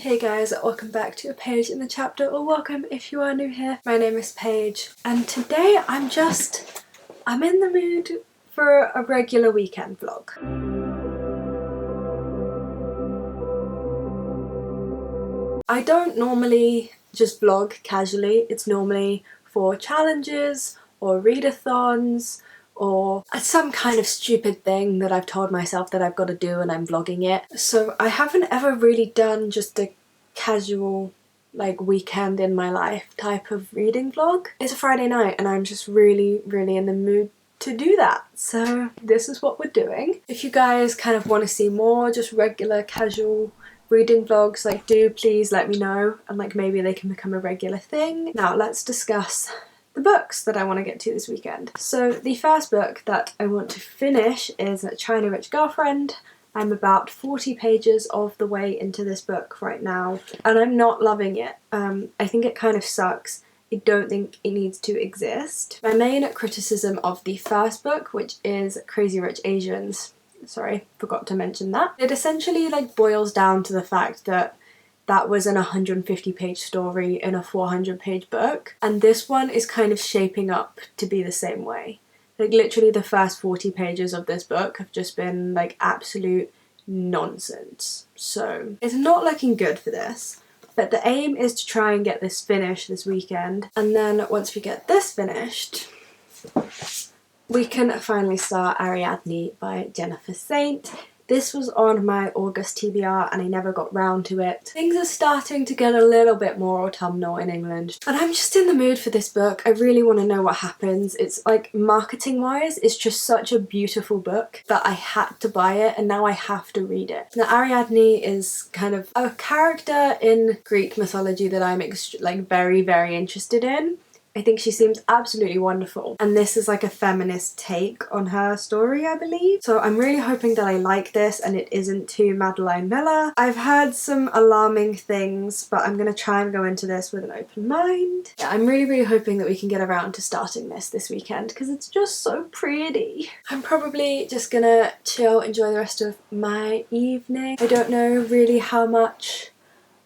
Hey guys, welcome back to A Page in the Chapter, or welcome if you are new here. My name is Paige, and today I'm in the mood for a regular weekend vlog. I don't normally just vlog casually. It's normally for challenges or readathons or some kind of stupid thing that I've told myself that I've got to do and I'm vlogging it. So I haven't ever really done just a casual like weekend in my life type of reading vlog. It's a Friday night and I'm just really in the mood to do that. So this is what we're doing. If you guys kind of want to see more just regular casual reading vlogs, like do please let me know and like maybe they can become a regular thing. Now let's discuss the books that I want to get to this weekend. So the first book that I want to finish is China Rich Girlfriend. I'm about 40 pages of the way into this book right now and I'm not loving it. I think it kind of sucks. I don't think it needs to exist. My main criticism of the first book, which is Crazy Rich Asians, sorry, forgot to mention that. It essentially like boils down to the fact that that was an 150 page story in a 400 page book, and this one is kind of shaping up to be the same way. Like literally the first 40 pages of this book have just been like absolute nonsense. So it's not looking good for this, but the aim is to try and get this finished this weekend, and then once we get this finished we can finally start Ariadne by Jennifer Saint. This was on my August TBR and I never got round to it. Things are starting to get a little bit more autumnal in England and I'm just in the mood for this book. I really want to know what happens. It's like marketing wise, it's just such a beautiful book that I had to buy it and now I have to read it. Now Ariadne is kind of a character in Greek mythology that I'm like very interested in. I think she seems absolutely wonderful and this is like a feminist take on her story, I believe. So I'm really hoping that I like this and it isn't too Madeline Miller. I've heard some alarming things, but I'm gonna try and go into this with an open mind. Yeah, I'm really hoping that we can get around to starting this weekend because it's just so pretty. I'm probably just gonna chill, enjoy the rest of my evening. I don't know really how much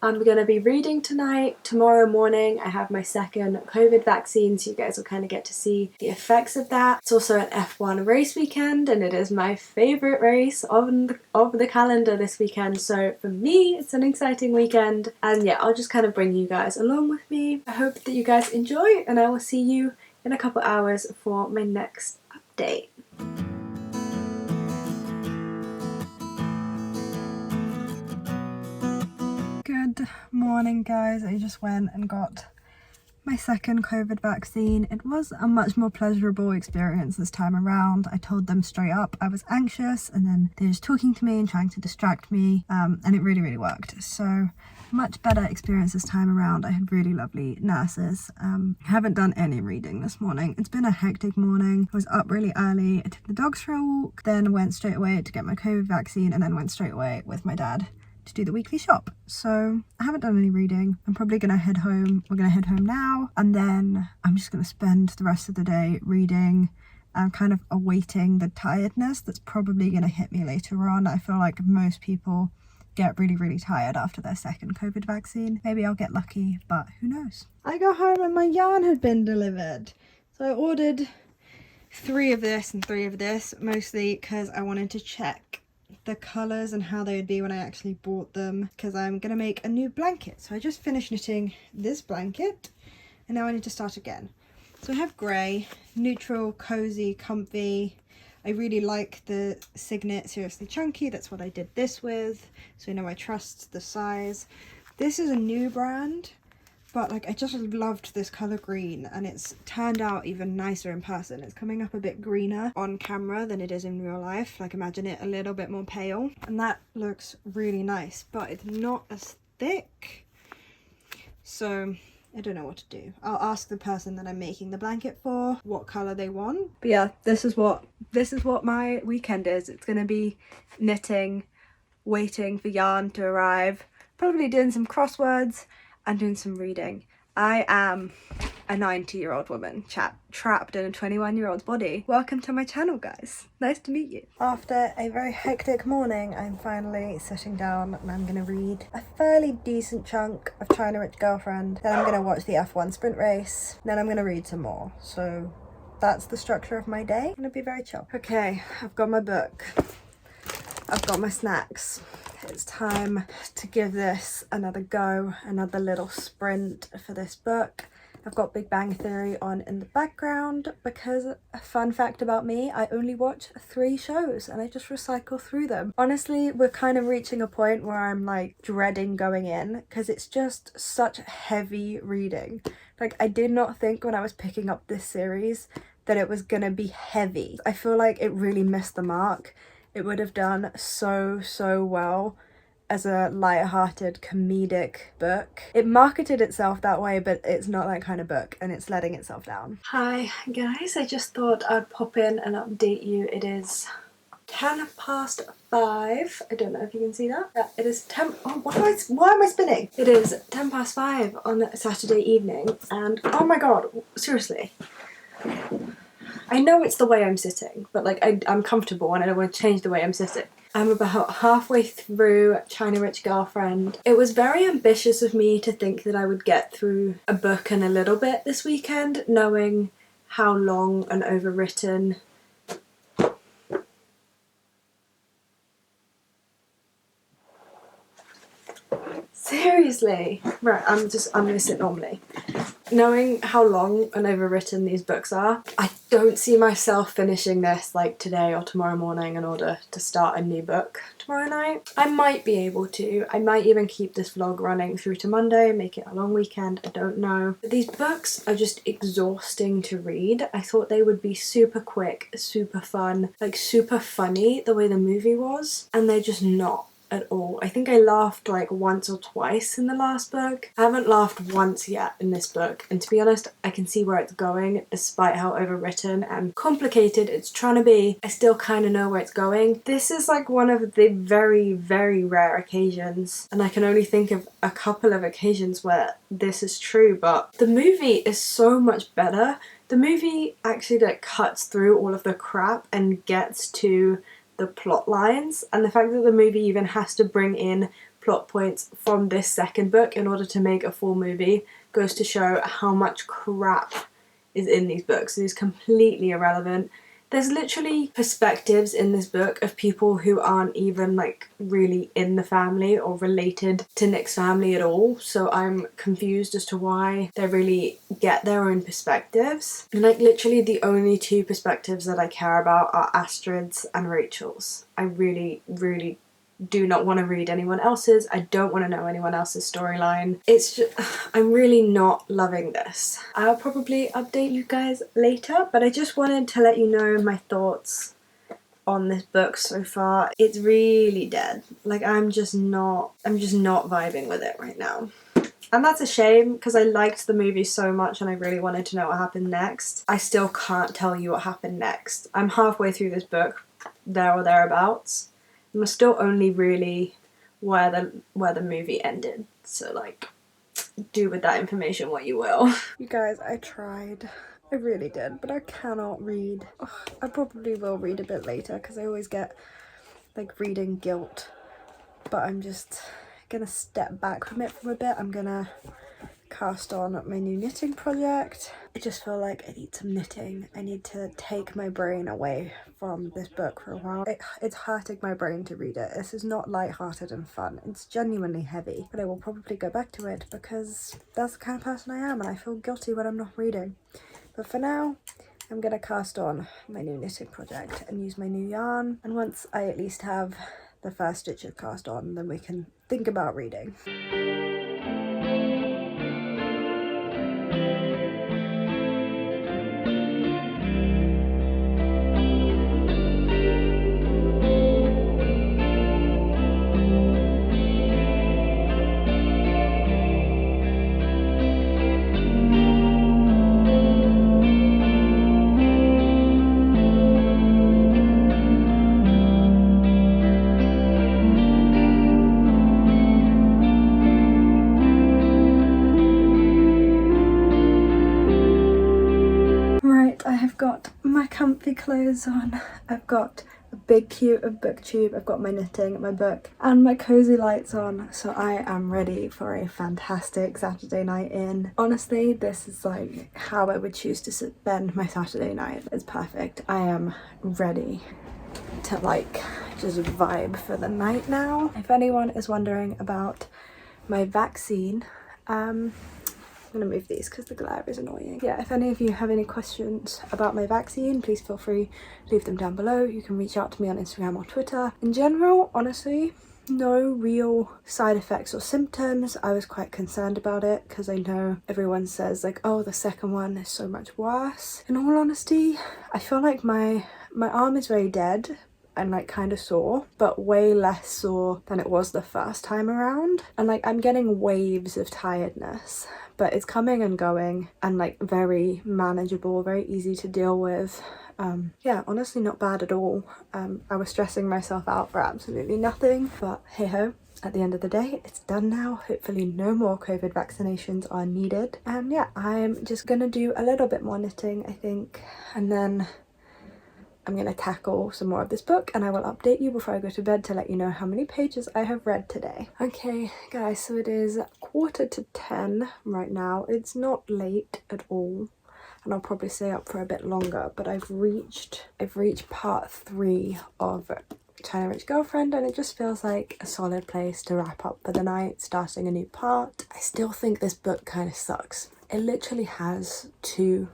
I'm going to be reading tonight. Tomorrow morning I have my second COVID vaccine, so you guys will kind of get to see the effects of that. It's also an F1 race weekend and it is my favourite race of the calendar this weekend, so for me it's an exciting weekend and yeah, I'll just kind of bring you guys along with me. I hope that you guys enjoy and I will see you in a couple hours for my next update. Good morning guys, I just went and got my second COVID vaccine. It was a much more pleasurable experience this time around. I told them straight up I was anxious and then they were just talking to me and trying to distract me and it really worked. So much better experience this time around. I had really lovely nurses. Haven't done any reading this morning. It's been a hectic morning. I was up really early. I took the dogs for a walk, then went straight away to get my COVID vaccine and then went straight away with my dad to do the weekly shop. So I haven't done any reading. I'm probably gonna head home. We're gonna head home now and then I'm just gonna spend the rest of the day reading and kind of awaiting the tiredness that's probably gonna hit me later on. I feel like most people get really tired after their second COVID vaccine. Maybe I'll get lucky, but who knows. I got home and my yarn had been delivered. So I ordered 3 of this and 3 of this, mostly because I wanted to check the colours and how they would be when I actually bought them, because I'm gonna make a new blanket. So I just finished knitting this blanket and now I need to start again. So I have grey, neutral, cozy, comfy. I really like the Signet Seriously Chunky. That's what I did this with, so I know I trust the size. This is a new brand, but like I just loved this colour green and it's turned out even nicer in person. It's coming up a bit greener on camera than it is in real life. Like imagine it a little bit more pale and that looks really nice, but it's not as thick. So I don't know what to do. I'll ask the person that I'm making the blanket for what colour they want. But yeah, this is what my weekend is. It's gonna be knitting, waiting for yarn to arrive, probably doing some crosswords and doing some reading. I am a 90-year-old woman trapped in a 21-year-old's body. Welcome to my channel, guys. Nice to meet you. After a very hectic morning, I'm finally sitting down and I'm gonna read a fairly decent chunk of China Rich Girlfriend. Then I'm gonna watch the F1 sprint race. Then I'm gonna read some more. So that's the structure of my day. It's gonna be very chill. Okay, I've got my book. I've got my snacks. It's time to give this another go, another little sprint for this book. I've got Big Bang Theory on in the background because, a fun fact about me, I only watch 3 shows and I just recycle through them. Honestly, we're kind of reaching a point where I'm like dreading going in because it's just such heavy reading. Like, I did not think when I was picking up this series that it was gonna be heavy. I feel like it really missed the mark. It would have done so well as a light-hearted comedic book. It marketed itself that way, but it's not that kind of book and it's letting itself down. Hi guys, I just thought I'd pop in and update you. It is 10 past 5. I don't know if you can see that. Yeah, it is 10. Oh, why am I spinning? It is 10 past 5 on a Saturday evening and oh my god, seriously. I know it's the way I'm sitting, but like I'm comfortable and I don't want to change the way I'm sitting. I'm about halfway through China Rich Girlfriend. It was very ambitious of me to think that I would get through a book in a little bit this weekend, knowing how long and overwritten seriously. Right, I'm gonna sit normally. Knowing how long and overwritten these books are, I don't see myself finishing this like today or tomorrow morning in order to start a new book tomorrow night. I might be able to. I might even keep this vlog running through to Monday, make it a long weekend, I don't know. But these books are just exhausting to read. I thought they would be super quick, super fun, like super funny the way the movie was, and they're just not at all. I think I laughed like once or twice in the last book. I haven't laughed once yet in this book, and to be honest, I can see where it's going despite how overwritten and complicated it's trying to be. I still kind of know where it's going. This is like one of the very rare occasions, and I can only think of a couple of occasions where this is true, but the movie is so much better. The movie actually like cuts through all of the crap and gets to the plot lines, and the fact that the movie even has to bring in plot points from this second book in order to make a full movie goes to show how much crap is in these books. It is completely irrelevant. There's literally perspectives in this book of people who aren't even like really in the family or related to Nick's family at all, so I'm confused as to why they really get their own perspectives. And like literally the only 2 perspectives that I care about are Astrid's and Rachel's. I really do not want to read anyone else's. I don't want to know anyone else's storyline. It's just, I'm really not loving this. I'll probably update you guys later, but I just wanted to let you know my thoughts on this book so far. It's really dead. Like I'm just not vibing with it right now. And that's a shame because I liked the movie so much and I really wanted to know what happened next. I still can't tell you what happened next. I'm halfway through this book, there or thereabouts. I'm still only really where the movie ended, so like do with that information what you will. You guys, I tried. I really did, but I cannot read. Ugh, I probably will read a bit later because I always get like reading guilt, but I'm just gonna step back from it for a bit. I'm gonna cast on my new knitting project. I just feel like I need some knitting. I need to take my brain away from this book for a while. It's hurting my brain to read it. This is not light-hearted and fun. It's genuinely heavy, but I will probably go back to it because that's the kind of person I am and I feel guilty when I'm not reading. But for now, I'm gonna cast on my new knitting project and use my new yarn, and once I at least have the first stitches cast on, then we can think about reading. comfy clothes on. I've got a big cute of booktube, I've got my knitting, my book and my cozy lights on, so I am ready for a fantastic Saturday night in. Honestly, this is like how I would choose to spend my Saturday night. It's perfect. I am ready to like just vibe for the night now. If anyone is wondering about my vaccine, I'm gonna move these because the glare is annoying. Yeah, if any of you have any questions about my vaccine, please feel free to leave them down below. You can reach out to me on Instagram or Twitter. In general, honestly, no real side effects or symptoms. I was quite concerned about it because I know everyone says like, oh, the second one is so much worse. In all honesty, I feel like my arm is very dead and like kind of sore, but way less sore than it was the first time around. And like I'm getting waves of tiredness, but it's coming and going and like very manageable, very easy to deal with. Yeah, honestly not bad at all. I was stressing myself out for absolutely nothing, but hey ho, at the end of the day it's done now. Hopefully no more COVID vaccinations are needed. And yeah, I'm just gonna do a little bit more knitting, I think, and then I'm going to tackle some more of this book and I will update you before I go to bed to let you know how many pages I have read today. Okay guys, so it is 9:45 right now. It's not late at all and I'll probably stay up for a bit longer, but I've reached part 3 of China Rich Girlfriend and it just feels like a solid place to wrap up for the night, starting a new part. I still think this book kind of sucks. It literally has 2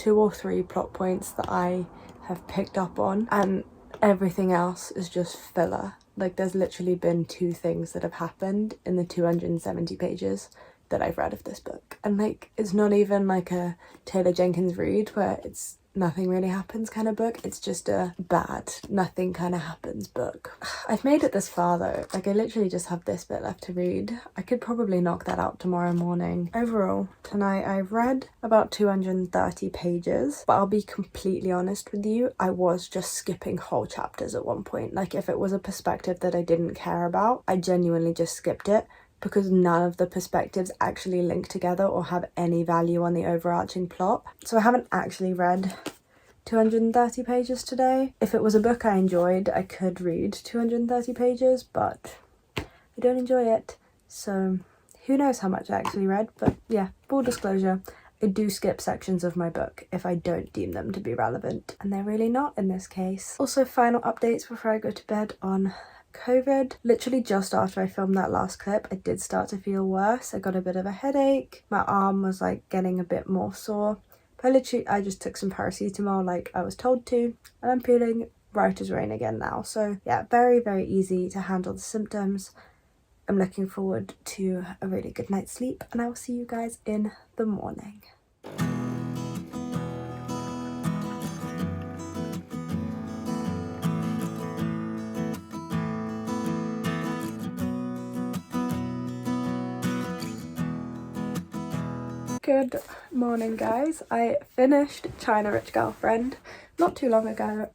or 3 plot points that I have picked up on and everything else is just filler. Like there's literally been 2 things that have happened in the 270 pages that I've read of this book, and like it's not even like a Taylor Jenkins read where it's nothing really happens kind of book. It's just a bad nothing kind of happens book. I've made it this far though. Like I literally just have this bit left to read. I could probably knock that out tomorrow morning. Overall tonight I've read about 230 pages, but I'll be completely honest with you, I was just skipping whole chapters at one point. Like if it was a perspective that I didn't care about, I genuinely just skipped it because none of the perspectives actually link together or have any value on the overarching plot. So I haven't actually read 230 pages today. If it was a book I enjoyed, I could read 230 pages, but I don't enjoy it. So who knows how much I actually read, but yeah, full disclosure, I do skip sections of my book if I don't deem them to be relevant, and they're really not in this case. Also, final updates before I go to bed on COVID. Literally just after I filmed that last clip, I did start to feel worse. I got a bit of a headache. My arm was like getting a bit more sore. But I just took some paracetamol like I was told to, and I'm feeling right as rain again now. So yeah, very, very easy to handle the symptoms. I'm looking forward to a really good night's sleep, and I will see you guys in the morning. Good morning guys. I finished China Rich Girlfriend not too long ago.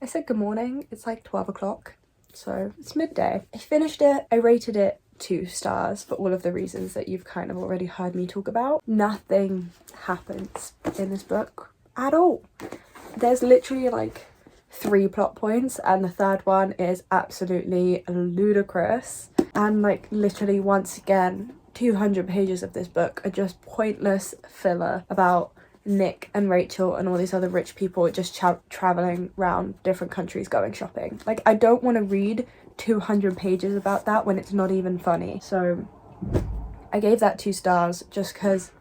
I said good morning, it's like 12 o'clock, so it's midday. I finished it. I rated it 2 stars for all of the reasons that you've kind of already heard me talk about. Nothing happens in this book at all. There's literally like 3 plot points and the third one is absolutely ludicrous, and like literally once again 200 pages of this book are just pointless filler about Nick and Rachel and all these other rich people just traveling around different countries going shopping. Like I don't want to read 200 pages about that when it's not even funny. So I gave that 2 stars just because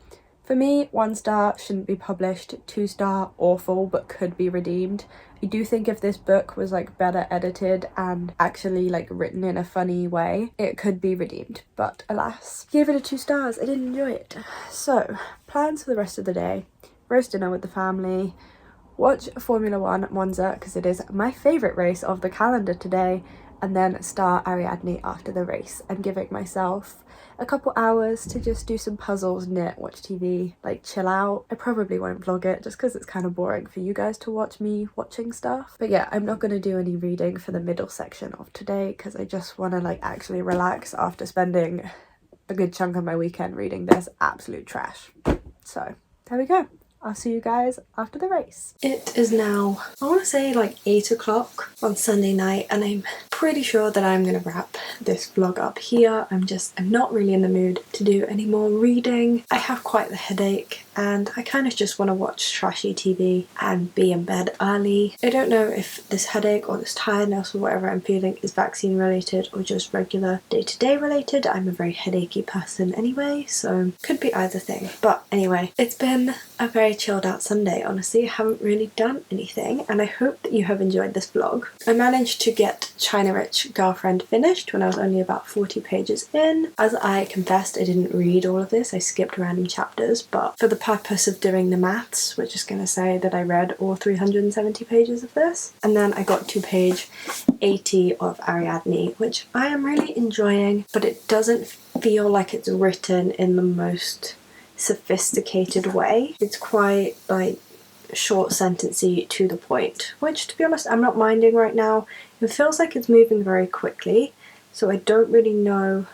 for me 1 star shouldn't be published, 2 star awful but could be redeemed. I do think if this book was like better edited and actually like written in a funny way, it could be redeemed, but alas, gave it a 2 stars. I didn't enjoy it. So plans for the rest of the day: roast dinner with the family, watch Formula 1 at Monza because it is my favourite race of the calendar today, and then start Ariadne after the race. I'm giving myself a couple hours to just do some puzzles, knit, watch TV, like chill out. I probably won't vlog it just because it's kind of boring for you guys to watch me watching stuff. But yeah, I'm not going to do any reading for the middle section of today because I just want to like actually relax after spending a good chunk of my weekend reading this absolute trash. So there we go. I'll see you guys after the race. It is now, I want to say like 8 o'clock on Sunday night, and I'm pretty sure that I'm going to wrap this vlog up here. I'm not really in the mood to do any more reading. I have quite the headache and I kind of just want to watch trashy TV and be in bed early. I don't know if this headache or this tiredness or whatever I'm feeling is vaccine related or just regular day-to-day related. I'm a very headachy person anyway, so could be either thing. But anyway, it's been a very chilled out Sunday, honestly. I haven't really done anything and I hope that you have enjoyed this vlog. I managed to get China Rich Girlfriend finished when I was only about 40 pages in. As I confessed, I didn't read all of this, I skipped random chapters, but for the purpose of doing the maths, we're just going to say that I read all 370 pages of this. And then I got to page 80 of Ariadne, which I am really enjoying, but it doesn't feel like it's written in the most sophisticated way. It's quite like short sentencey to the point, which to be honest I'm not minding right now. It feels like it's moving very quickly, so I don't really know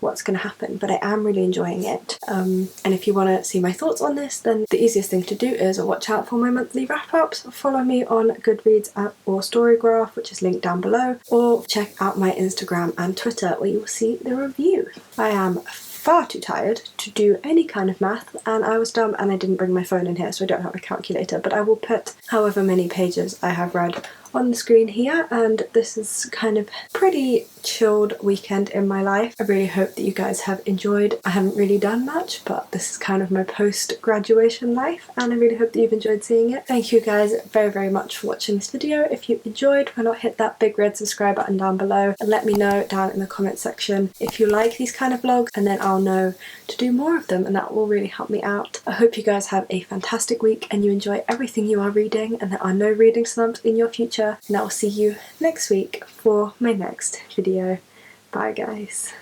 what's going to happen, but I am really enjoying it. And if you want to see my thoughts on this, then the easiest thing to do is watch out for my monthly wrap-ups, follow me on Goodreads or Storygraph, which is linked down below, or check out my Instagram and Twitter where you will see the review. I am far too tired to do any kind of math, and I was dumb and I didn't bring my phone in here, so I don't have a calculator, but I will put however many pages I have read on the screen here. And this is kind of pretty chilled weekend in my life. I really hope that you guys have enjoyed. I haven't really done much, but this is kind of my post-graduation life and I really hope that you've enjoyed seeing it. Thank you guys very, very much for watching this video. If you enjoyed, why not hit that big red subscribe button down below and let me know down in the comment section if you like these kind of vlogs, and then I'll know to do more of them and that will really help me out. I hope you guys have a fantastic week and you enjoy everything you are reading and there are no reading slumps in your future, and I will see you next week for my next video. Bye guys.